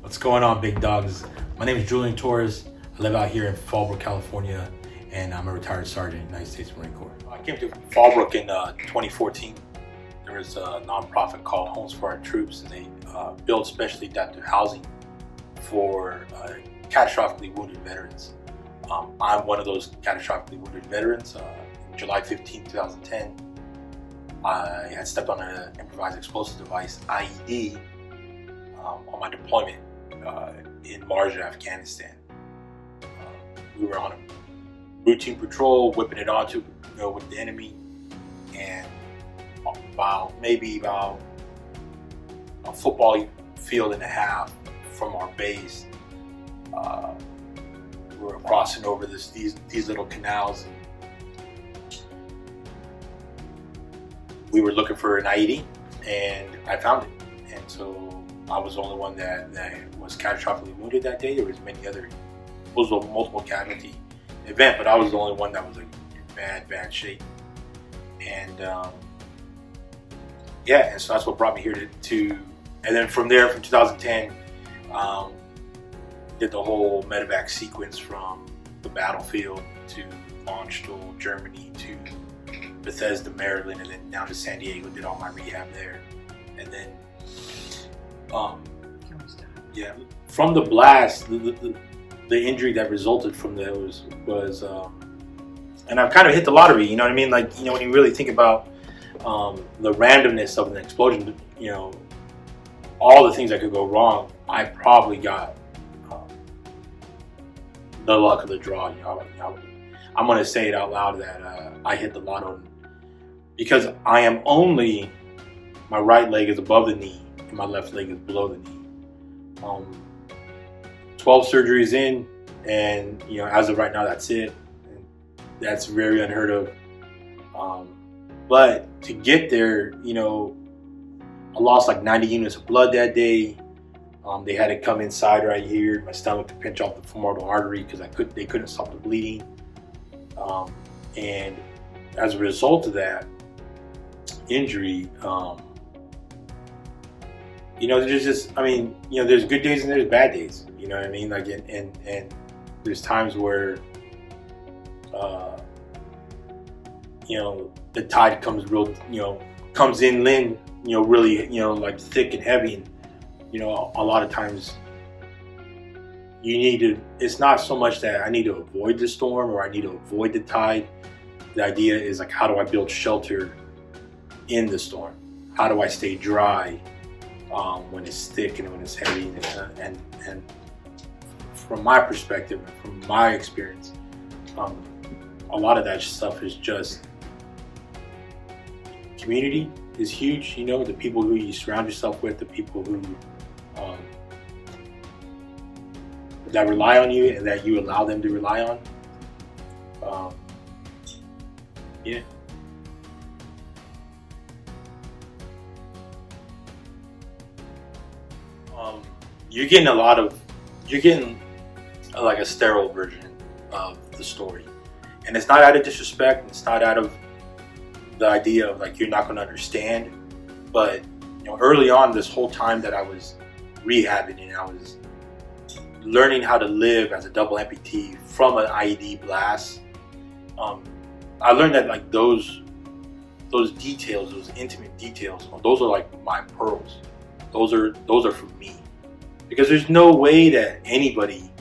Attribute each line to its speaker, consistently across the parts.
Speaker 1: What's going on, big dogs? My name is Julian Torres. I live out here in Fallbrook, California, and I'm a retired sergeant in the United States Marine Corps. I came to Fallbrook in 2014. There was a nonprofit called Homes for Our Troops, and they build specially adapted housing for catastrophically wounded veterans. I'm one of those catastrophically wounded veterans. In July 15, 2010, I had stepped on an improvised explosive device, IED, on my deployment in Marja, Afghanistan. We were on a routine patrol, whipping it onto with the enemy, and maybe about a football field and a half from our base, we were crossing over these little canals, and we were looking for an IED, and I found it. And so I was the only one that was catastrophically wounded that day. There was many other, it was a multiple casualty event, but I was the only one that was in bad shape. And and so that's what brought me here to and then from there, from 2010, did the whole medevac sequence from the battlefield to Landstuhl, Germany, to Bethesda, Maryland, and then down to San Diego. Did all my rehab there, and then from the blast, the injury that resulted from those was and I've kind of hit the lottery. You know what I mean? Like, when you really think about the randomness of an explosion, all the things that could go wrong, I probably got the luck of the draw. I'm going to say it out loud that I hit the lotto, because I am only, my right leg is above the knee and my left leg is below the knee. 12 surgeries in, and as of right now, that's it. And that's very unheard of. But to get there, I lost like 90 units of blood that day. They had to come inside right here, my stomach, to pinch off the femoral artery because they couldn't stop the bleeding. And as a result of that injury, there's just, there's good days and there's bad days. You know what I mean? Like, and there's times where, the tide comes comes inland, really, like thick and heavy. And, a lot of times you need to, it's not so much that I need to avoid the storm or I need to avoid the tide. The idea is like, how do I build shelter in the storm? How do I stay dry when it's thick and when it's heavy? And from my perspective and from my experience, a lot of that stuff is just community is huge. The people who you surround yourself with, the people who that rely on you and that you allow them to rely on. You're getting like a sterile version of the story, and it's not out of disrespect. It's not out of the idea of like you're not going to understand. But early on, this whole time that I was rehabbing and I was learning how to live as a double amputee from an IED blast, I learned that like those details, those intimate details, those are like my pearls. Those are for me, because there's no way that anybody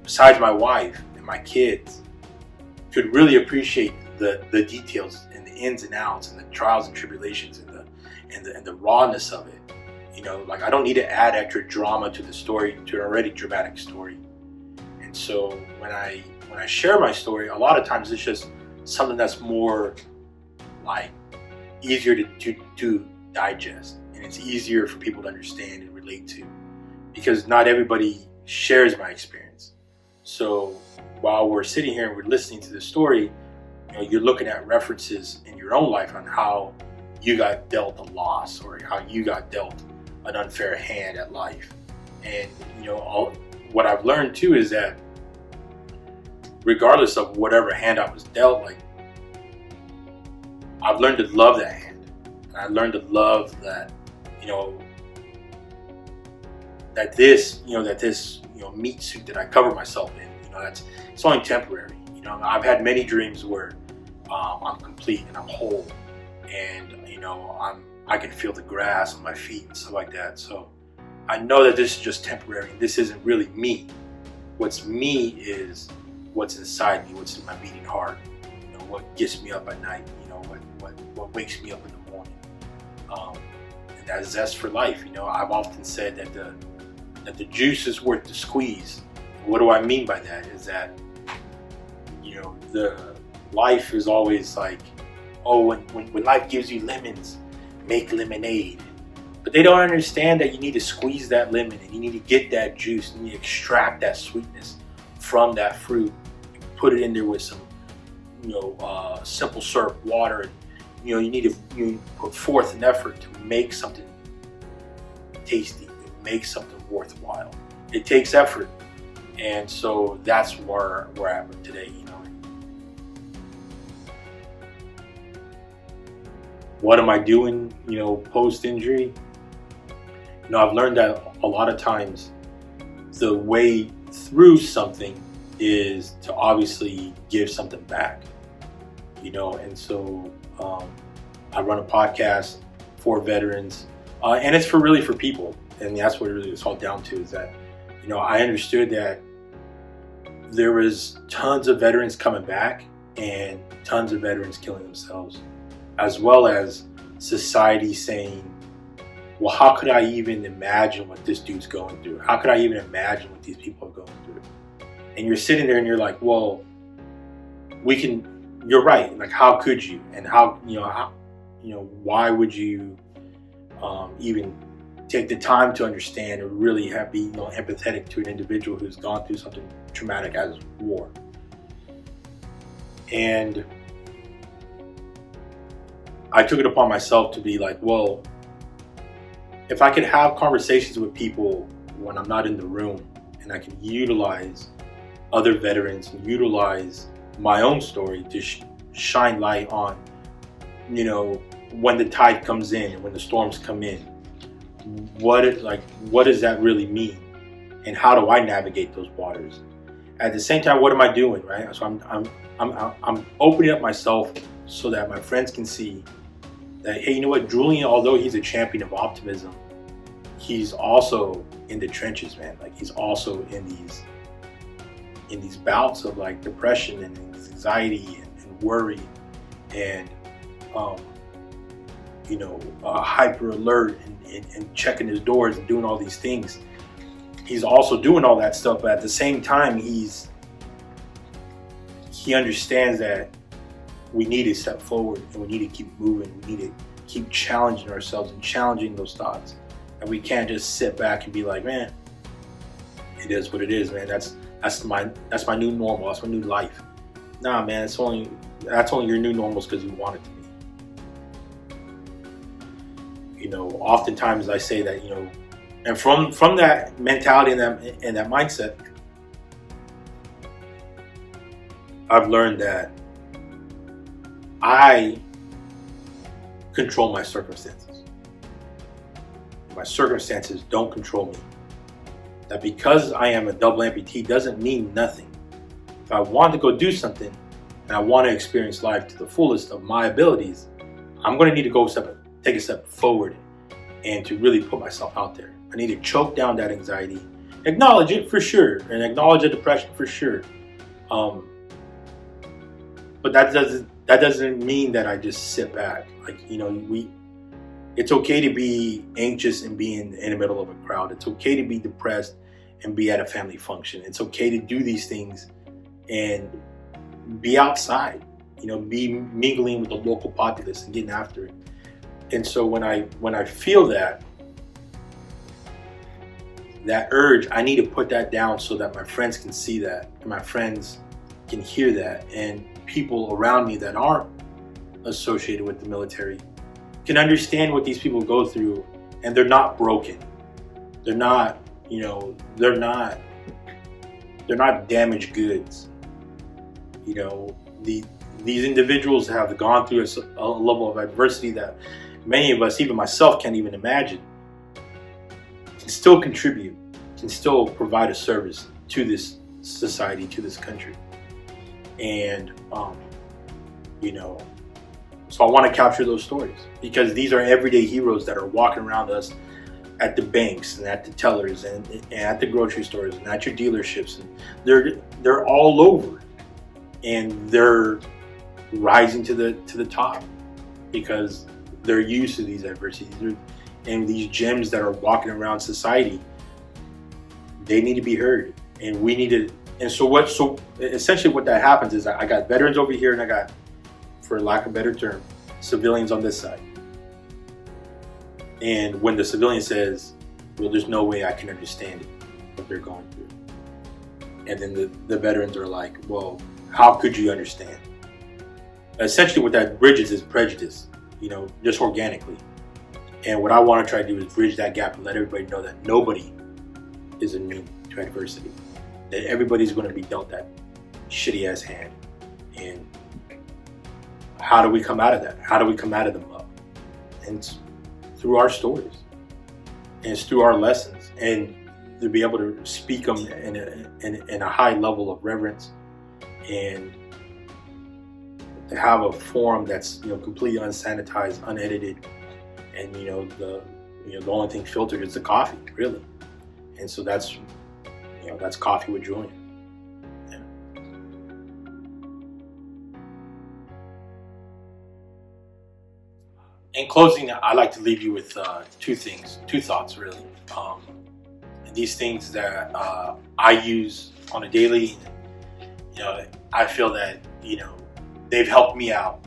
Speaker 1: besides my wife and my kids could really appreciate the details and the ins and outs and the trials and tribulations and the rawness of it. Like, I don't need to add extra drama to the story, to an already dramatic story. And so when I share my story, a lot of times it's just something that's more like easier to digest, and it's easier for people to understand and relate to, because not everybody shares my experience. So while we're sitting here and we're listening to the story, you're looking at references in your own life on how you got dealt a loss or how you got dealt an unfair hand at life. And what I've learned too is that regardless of whatever hand I was dealt, like, I've learned to love that hand. And I learned to love that, this meat suit that I cover myself in, it's only temporary. I've had many dreams where I'm complete and I'm whole, and I can feel the grass on my feet and stuff like that. So I know that this is just temporary. This isn't really me. What's me is what's inside me, what's in my beating heart. What gets me up at night. What wakes me up in the morning. And that zest for life. I've often said that the juice is worth the squeeze. What do I mean by that? Is that the life is always like, oh, when life gives you lemons, make lemonade. But they don't understand that you need to squeeze that lemon, and you need to get that juice, and you need to extract that sweetness from that fruit, put it in there with some simple syrup water, and you need to put forth an effort to make something tasty, to make something worthwhile. It takes effort, and so that's where we're at today. What am I doing, post-injury? I've learned that a lot of times the way through something is to obviously give something back, and so I run a podcast for veterans, and it's for people, and that's what it really is all down to, is that, I understood that there was tons of veterans coming back and tons of veterans killing themselves, as well as society saying, well, how could I even imagine what this dude's going through? How could I even imagine what these people are going through? And you're sitting there and you're like, well, you're right. Like, how could you? And why would you even take the time to understand or really be empathetic to an individual who's gone through something traumatic as war? And I took it upon myself to be like, well, if I could have conversations with people when I'm not in the room, and I can utilize other veterans and utilize my own story to shine light on, when the tide comes in and when the storms come in, what does that really mean? And how do I navigate those waters? At the same time, what am I doing, right? So I'm opening up myself so that my friends can see that, hey, Julian, although he's a champion of optimism, he's also in the trenches, man. Like, he's also in these bouts of like depression and anxiety and worry and hyper alert and checking his doors and doing all these things. He's also doing all that stuff, but at the same time, he understands that we need to step forward and we need to keep moving. We need to keep challenging ourselves and challenging those thoughts. And we can't just sit back and be like, man, it is what it is, man. That's my new normal. That's my new life. Nah, man, that's only your new normal because you want it to be. Oftentimes I say that, and from that mentality and that mindset, I've learned that I control my circumstances. My circumstances don't control me. That because I am a double amputee doesn't mean nothing. If I want to go do something and I want to experience life to the fullest of my abilities, I'm going to need to take a step forward and to really put myself out there. I need to choke down that anxiety, acknowledge it for sure, and acknowledge the depression for sure. But that doesn't mean that I just sit back. Like, it's okay to be anxious and be in the middle of a crowd. It's okay to be depressed and be at a family function. It's okay to do these things and be outside, be mingling with the local populace and getting after it. And so when I feel that urge, I need to put that down so that my friends can see that, and my friends can hear that, and people around me that aren't associated with the military can understand what these people go through, and they're not broken. They're not, they're not damaged goods. These individuals have gone through a level of adversity that many of us, even myself, can't even imagine. Can still contribute can still provide a service to this society, to this country. And so I want to capture those stories, because these are everyday heroes that are walking around us at the banks and at the tellers and at the grocery stores and at your dealerships, and they're all over, and they're rising to the top because they're used to these adversities and these gems that are walking around society. They need to be heard, and we need to. And so essentially what that happens is I got veterans over here, and I got, for lack of a better term, civilians on this side. And when the civilian says, well, there's no way I can understand it, what they're going through. And then the veterans are like, well, how could you understand? Essentially what that bridges is prejudice, just organically. And what I want to try to do is bridge that gap and let everybody know that nobody is immune to adversity. That everybody's going to be dealt that shitty ass hand. And how do we come out of that? How do we come out of the muck? And it's through our stories, and it's through our lessons, and to be able to speak them in a high level of reverence, and to have a forum that's completely unsanitized, unedited, and the only thing filtered is the coffee, really. And so that's Coffee with Julian. Yeah. In closing, I like to leave you with two thoughts, really. And these things that I use on a daily. I feel that they've helped me out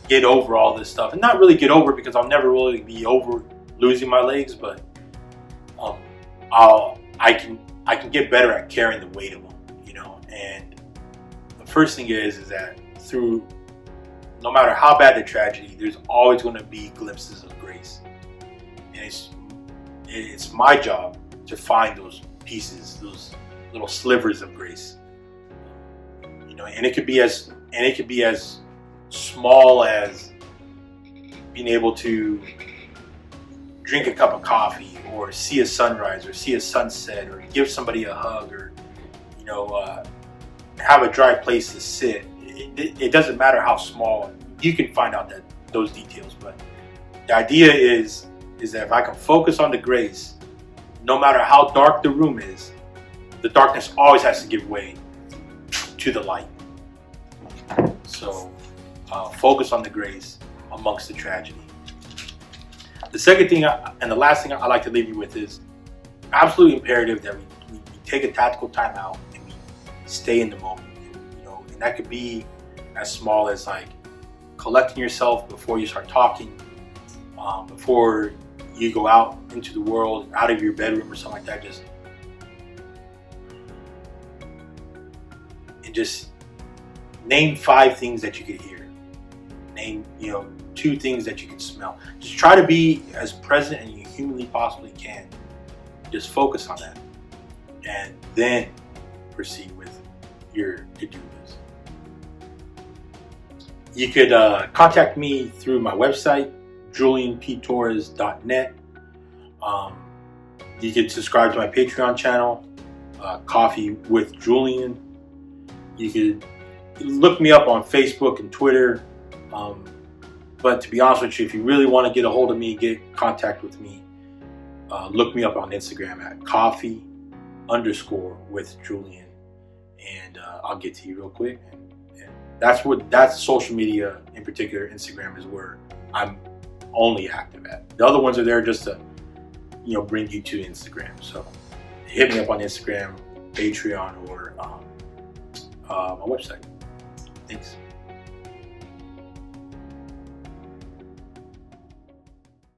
Speaker 1: get over all this stuff, and not really get over, because I'll never really be over losing my legs, but I can get better at carrying the weight of them, And the first thing is that through, no matter how bad the tragedy, there's always going to be glimpses of grace, and it's my job to find those pieces, those little slivers of grace, And it could be as small as being able to drink a cup of coffee, or see a sunrise, or see a sunset, or give somebody a hug, or have a dry place to sit. It doesn't matter how small. You can find out those details, but the idea is that if I can focus on the grace, no matter how dark the room is, the darkness always has to give way to the light. So focus on the grace amongst the tragedy. The second thing, and the last thing I like to leave you with, is absolutely imperative that we take a tactical time out and we stay in the moment. And that could be as small as like collecting yourself before you start talking, before you go out into the world, out of your bedroom or something like that. Just name 5 things that you could hear. Name 2 things that you can smell. Just try to be as present as you humanly possibly can. Just focus on that, and then proceed with your to-do list. You could contact me through my website, julianptorres.net. You could subscribe to my Patreon channel, Coffee with Julian. You could look me up on Facebook and Twitter. But to be honest with you, if you really want to get a hold of me, get in contact with me, look me up on Instagram at coffee_with Julian, and I'll get to you real quick. And that's social media in particular. Instagram is where I'm only active at. The other ones are there just to bring you to Instagram. So hit me up on Instagram, Patreon, or my website. Thanks.